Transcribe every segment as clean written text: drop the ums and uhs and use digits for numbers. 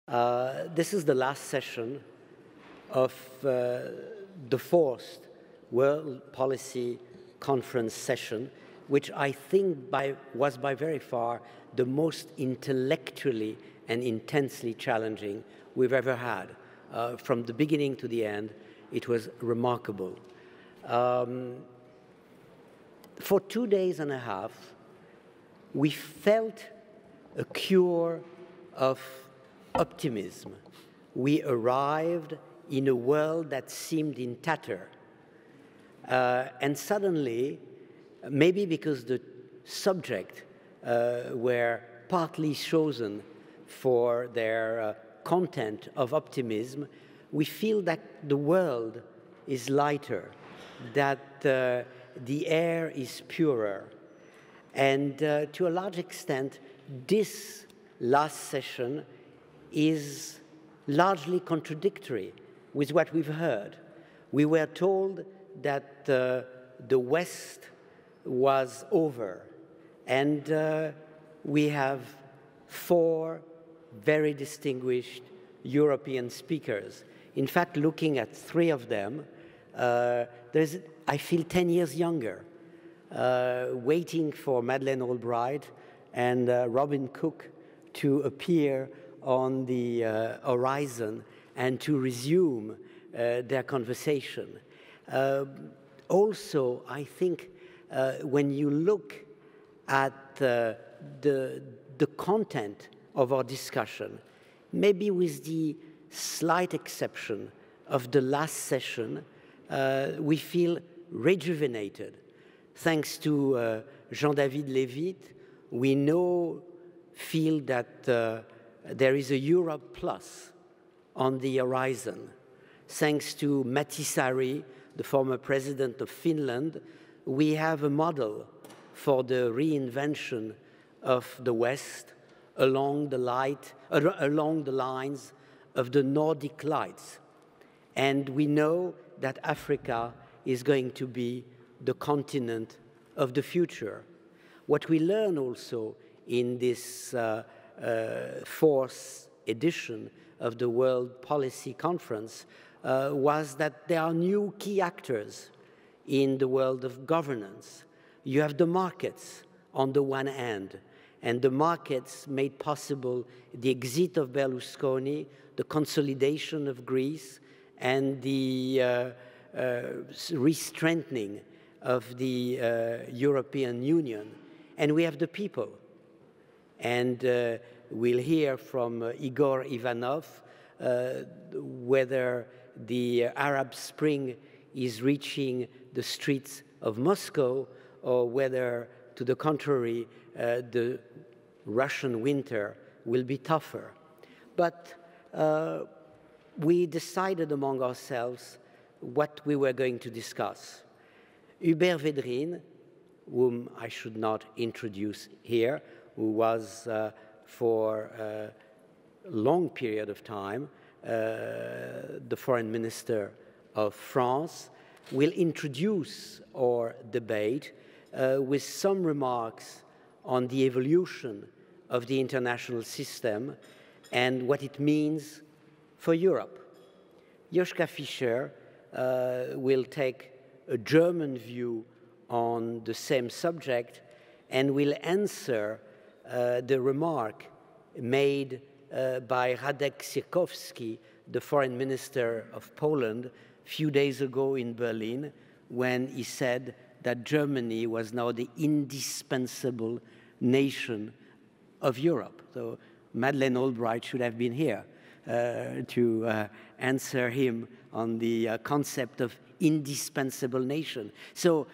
This is the last session of the fourth World Policy Conference session, which I think was by very far the most intellectually and intensely challenging we've ever had. From the beginning to the end, it was remarkable. For 2 days and a half, we felt a cure of optimism. We arrived in a world that seemed in tatter. And suddenly, maybe because the subject were partly chosen for their content of optimism, we feel that the world is lighter, that the air is purer. And to a large extent, this last session is largely contradictory with what we've heard. We were told that the West was over, and we have 4 very distinguished European speakers. In fact, looking at 3 of them, I feel 10 years younger, waiting for Madeleine Albright and Robin Cook to appear on the horizon and to resume their conversation. Also, I think when you look at the content of our discussion, maybe with the slight exception of the last session, we feel rejuvenated. Thanks to Jean-David Lévite, we feel that there is a Europe Plus on the horizon. Thanks to Matti Saari, the former president of Finland, we have a model for the reinvention of the West along the lines of the Nordic Lights. And we know that Africa is going to be the continent of the future. What we learn also in this 4th edition of the World Policy Conference was that there are new key actors in the world of governance. You have the markets on the one hand, and the markets made possible the exit of Berlusconi, the consolidation of Greece, and the re-strengthening of the European Union. And we have the people. And we'll hear from Igor Ivanov whether the Arab Spring is reaching the streets of Moscow, or whether, to the contrary, the Russian winter will be tougher. But we decided among ourselves what we were going to discuss. Hubert Védrine, whom I should not introduce here, who was for a long period of time the foreign minister of France, will introduce our debate with some remarks on the evolution of the international system and what it means for Europe. Joschka Fischer will take a German view on the same subject and will answer the remark made by Radek Siekierski, the foreign minister of Poland, a few days ago in Berlin, when he said that Germany was now the indispensable nation of Europe. So Madeleine Albright should have been here to answer him on the concept of indispensable nation. So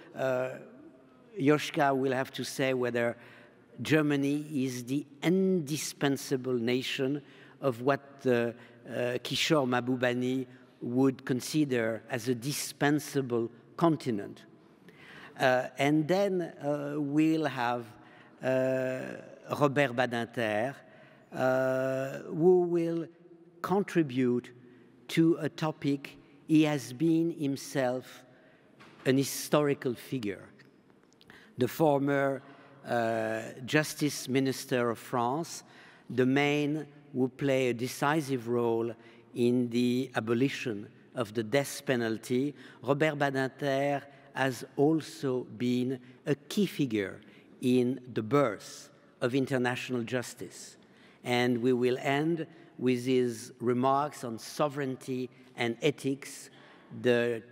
Joschka will have to say whether Germany is the indispensable nation of what Kishore Mahbubani would consider as a dispensable continent. And then we'll have Robert Badinter, who will contribute to a topic he has been himself an historical figure. The former Justice Minister of France, the main who play a decisive role in the abolition of the death penalty. Robert Badinter has also been a key figure in the birth of international justice. And we will end with his remarks on sovereignty and ethics, the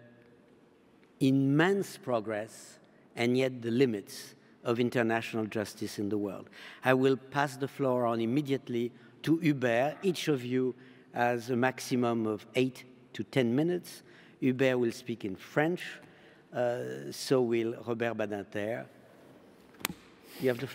immense progress and yet the limits of international justice in the world. I will pass the floor on immediately to Hubert. Each of you has a maximum of 8 to 10 minutes. Hubert will speak in French, so will Robert Badinter. You have the floor.